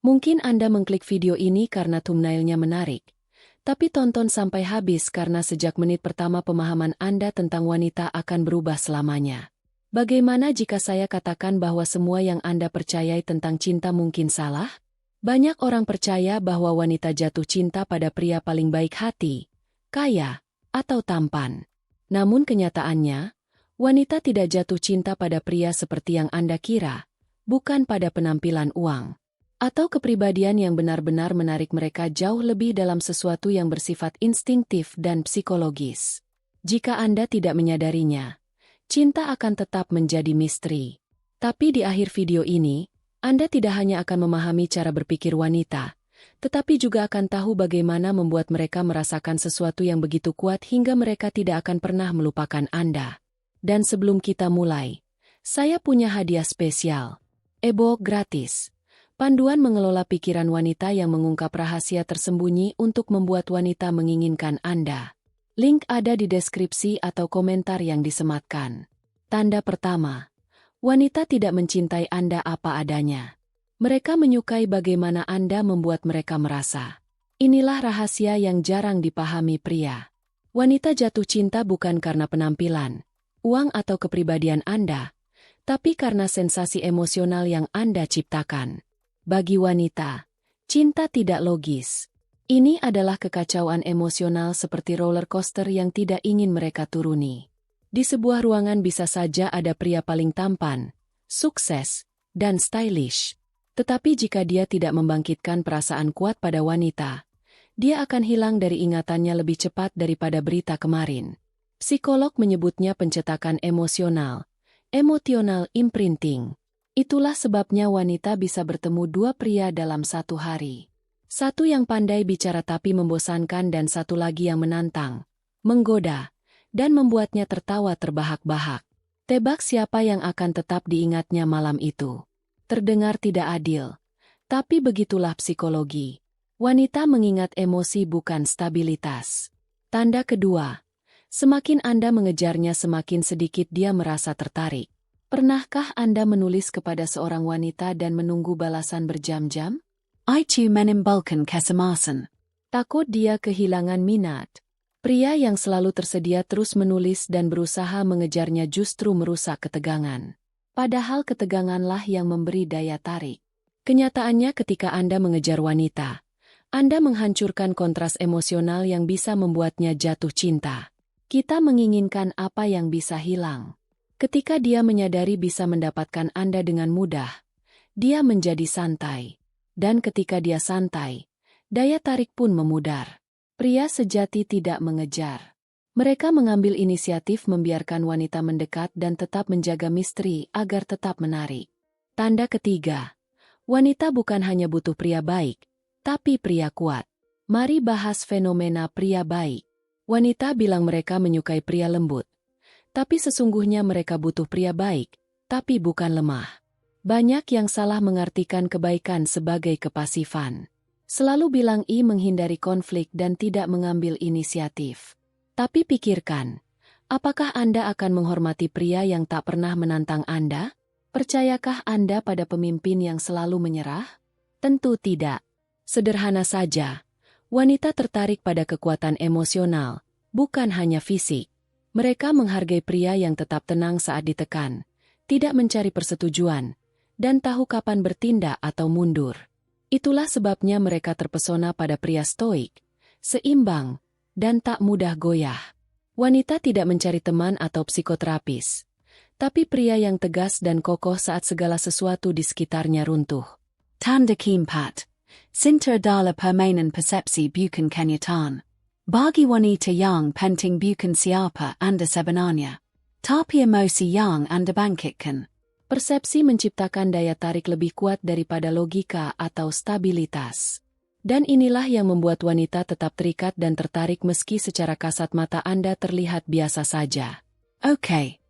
Mungkin Anda mengklik video ini karena thumbnailnya menarik, tapi tonton sampai habis karena sejak menit pertama pemahaman Anda tentang wanita akan berubah selamanya. Bagaimana jika saya katakan bahwa semua yang Anda percayai tentang cinta mungkin salah? Banyak orang percaya bahwa wanita jatuh cinta pada pria paling baik hati, kaya, atau tampan. Namun kenyataannya, wanita tidak jatuh cinta pada pria seperti yang Anda kira, bukan pada penampilan uang atau kepribadian yang benar-benar menarik mereka jauh lebih dalam sesuatu yang bersifat instingtif dan psikologis. Jika Anda tidak menyadarinya, cinta akan tetap menjadi misteri. Tapi di akhir video ini, Anda tidak hanya akan memahami cara berpikir wanita, tetapi juga akan tahu bagaimana membuat mereka merasakan sesuatu yang begitu kuat hingga mereka tidak akan pernah melupakan Anda. Dan sebelum kita mulai, saya punya hadiah spesial. E-book gratis. Panduan mengelola pikiran wanita yang mengungkap rahasia tersembunyi untuk membuat wanita menginginkan Anda. Link ada di deskripsi atau komentar yang disematkan. Tanda pertama. Wanita tidak mencintai Anda apa adanya. Mereka menyukai bagaimana Anda membuat mereka merasa. Inilah rahasia yang jarang dipahami pria. Wanita jatuh cinta bukan karena penampilan, uang atau kepribadian Anda, tapi karena sensasi emosional yang Anda ciptakan. Bagi wanita, cinta tidak logis. Ini adalah kekacauan emosional seperti roller coaster yang tidak ingin mereka turuni. Di sebuah ruangan bisa saja ada pria paling tampan, sukses, dan stylish. Tetapi jika dia tidak membangkitkan perasaan kuat pada wanita, dia akan hilang dari ingatannya lebih cepat daripada berita kemarin. Psikolog menyebutnya pencetakan emosional, emotional imprinting. Itulah sebabnya wanita bisa bertemu dua pria dalam satu hari. Satu yang pandai bicara tapi membosankan dan satu lagi yang menantang, menggoda, dan membuatnya tertawa terbahak-bahak. Tebak siapa yang akan tetap diingatnya malam itu. Terdengar tidak adil, tapi begitulah psikologi. Wanita mengingat emosi bukan stabilitas. Tanda kedua, semakin Anda mengejarnya semakin sedikit dia merasa tertarik. Pernahkah Anda menulis kepada seorang wanita dan menunggu balasan berjam-jam? Itu menimbulkan kecemasan. Takut dia kehilangan minat. Pria yang selalu tersedia terus menulis dan berusaha mengejarnya justru merusak ketegangan. Padahal keteganganlah yang memberi daya tarik. Kenyataannya ketika Anda mengejar wanita, Anda menghancurkan kontras emosional yang bisa membuatnya jatuh cinta. Kita menginginkan apa yang bisa hilang. Ketika dia menyadari bisa mendapatkan Anda dengan mudah, dia menjadi santai. Dan ketika dia santai, daya tarik pun memudar. Pria sejati tidak mengejar. Mereka mengambil inisiatif membiarkan wanita mendekat dan tetap menjaga misteri agar tetap menarik. Tanda ketiga, wanita bukan hanya butuh pria baik, tapi pria kuat. Mari bahas fenomena pria baik. Wanita bilang mereka menyukai pria lembut. Tapi sesungguhnya mereka butuh pria baik, tapi bukan lemah. Banyak yang salah mengartikan kebaikan sebagai kepasifan. Selalu bilang menghindari konflik dan tidak mengambil inisiatif. Tapi pikirkan, apakah Anda akan menghormati pria yang tak pernah menantang Anda? Percayakah Anda pada pemimpin yang selalu menyerah? Tentu tidak. Sederhana saja, wanita tertarik pada kekuatan emosional, bukan hanya fisik. Mereka menghargai pria yang tetap tenang saat ditekan, tidak mencari persetujuan, dan tahu kapan bertindak atau mundur. Itulah sebabnya mereka terpesona pada pria stoik, seimbang, dan tak mudah goyah. Wanita tidak mencari teman atau psikoterapis, tapi pria yang tegas dan kokoh saat segala sesuatu di sekitarnya runtuh. Tanda keempat. Sinter adalah permainan persepsi bukan kenyataan. Bagi wanita yang penting bukan siapa Anda sebenarnya, tapi emosi yang Anda bangkitkan. Persepsi menciptakan daya tarik lebih kuat daripada logika atau stabilitas. Dan inilah yang membuat wanita tetap terikat dan tertarik meski secara kasat mata Anda terlihat biasa saja. Oke,